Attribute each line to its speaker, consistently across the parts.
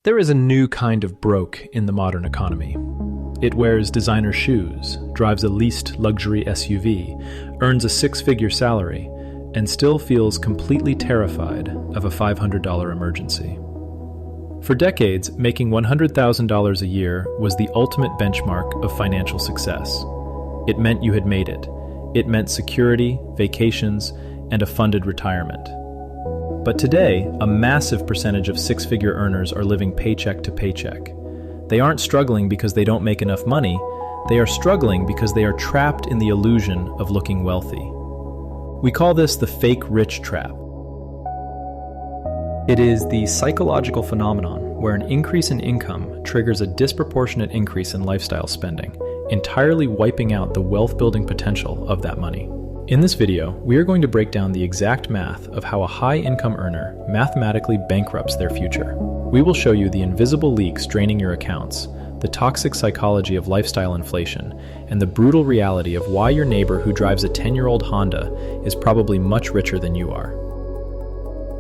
Speaker 1: There is a new kind of broke in the modern economy. It wears designer shoes, drives a leased luxury SUV, earns a six-figure salary, and still feels completely terrified of a $500 emergency. For decades, making $100,000 a year was the ultimate benchmark of financial success. It meant you had made it. It meant security, vacations, and a funded retirement. But today, a massive percentage of six-figure earners are living paycheck to paycheck. They aren't struggling because they don't make enough money. They are struggling because they are trapped in the illusion of looking wealthy. We call this the fake rich trap. It is the psychological phenomenon where an increase in income triggers a disproportionate increase in lifestyle spending, entirely wiping out the wealth-building potential of that money. In this video, we are going to break down the exact math of how a high-income earner mathematically bankrupts their future. We will show you the invisible leaks draining your accounts, the toxic psychology of lifestyle inflation, and the brutal reality of why your neighbor who drives a 10-year-old Honda is probably much richer than you are.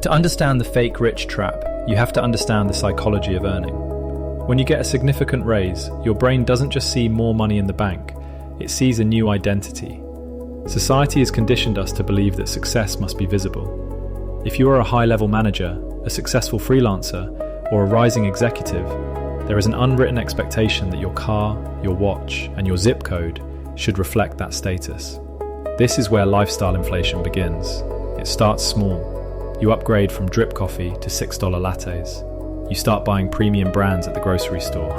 Speaker 1: To understand the fake rich trap, you have to understand the psychology of earning. When you get a significant raise, your brain doesn't just see more money in the bank, it sees a new identity. Society has conditioned us to believe that success must be visible. If you are a high-level manager, a successful freelancer, or a rising executive, there is an unwritten expectation that your car, your watch, and your zip code should reflect that status. This is where lifestyle inflation begins. It starts small. You upgrade from drip coffee to $6 lattes. You start buying premium brands at the grocery store.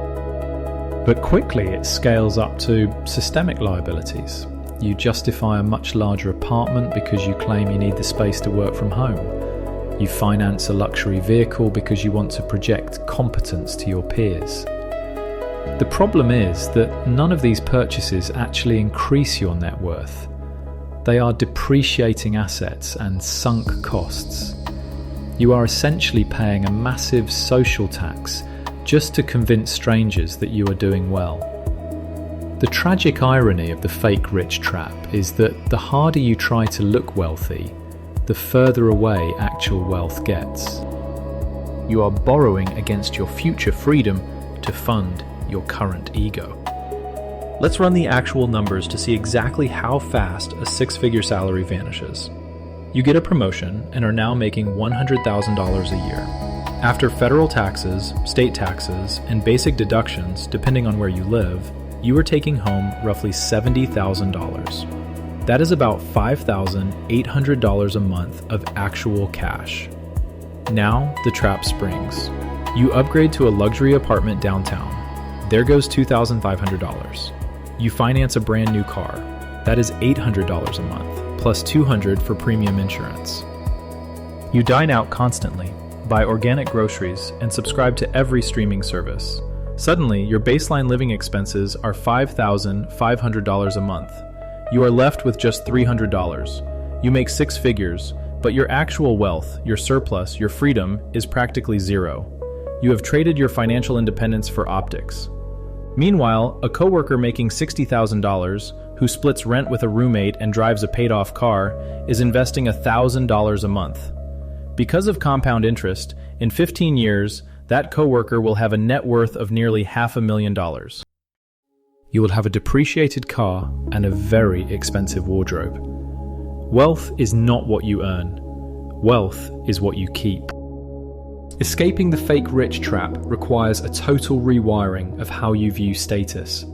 Speaker 1: But quickly it scales up to systemic liabilities. You justify a much larger apartment because you claim you need the space to work from home. You finance a luxury vehicle because you want to project competence to your peers. The problem is that none of these purchases actually increase your net worth. They are depreciating assets and sunk costs. You are essentially paying a massive social tax just to convince strangers that you are doing well. The tragic irony of the fake rich trap is that the harder you try to look wealthy, the further away actual wealth gets. You are borrowing against your future freedom to fund your current ego. Let's run the actual numbers to see exactly how fast a six-figure salary vanishes. You get a promotion and are now making $100,000 a year. After federal taxes, state taxes, and basic deductions, depending on where you live, you are taking home roughly $70,000. That is about $5,800 a month of actual cash. Now the trap springs. You upgrade to a luxury apartment downtown. There goes $2,500. You finance a brand new car. That is $800 a month, plus $200 for premium insurance. You dine out constantly, buy organic groceries, and subscribe to every streaming service. Suddenly, your baseline living expenses are $5,500 a month. You are left with just $300. You make six figures, but your actual wealth, your surplus, your freedom is practically zero. You have traded your financial independence for optics. Meanwhile, a coworker making $60,000, who splits rent with a roommate and drives a paid-off car, is investing $1,000 a month. Because of compound interest, in 15 years, that coworker will have a net worth of nearly $500,000. You will have a depreciated car and a very expensive wardrobe. Wealth is not what you earn. Wealth is what you keep. Escaping the fake rich trap requires a total rewiring of how you view status.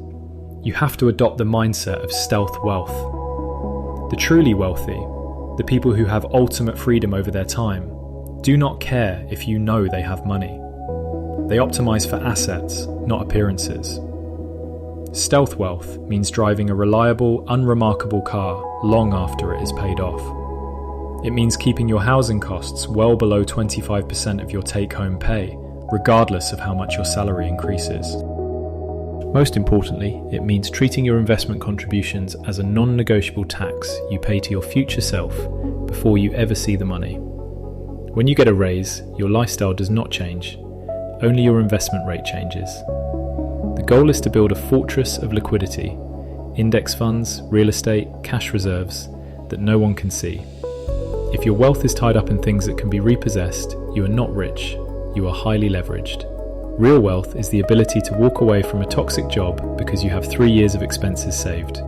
Speaker 1: You have to adopt the mindset of stealth wealth. The truly wealthy, the people who have ultimate freedom over their time, do not care if you know they have money. They optimize for assets, not appearances. Stealth wealth means driving a reliable, unremarkable car long after it is paid off. It means keeping your housing costs well below 25% of your take-home pay, regardless of how much your salary increases. Most importantly, it means treating your investment contributions as a non-negotiable tax you pay to your future self before you ever see the money. When you get a raise, your lifestyle does not change. Only your investment rate changes. The goal is to build a fortress of liquidity, index funds, real estate, cash reserves that no one can see. If your wealth is tied up in things that can be repossessed, you are not rich, you are highly leveraged. Real wealth is the ability to walk away from a toxic job because you have 3 years of expenses saved.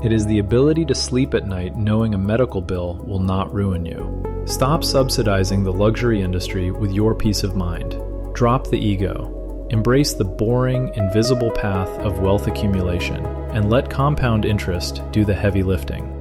Speaker 1: It is the ability to sleep at night knowing a medical bill will not ruin you. Stop subsidizing the luxury industry with your peace of mind. Drop the ego. Embrace the boring, invisible path of wealth accumulation and let compound interest do the heavy lifting.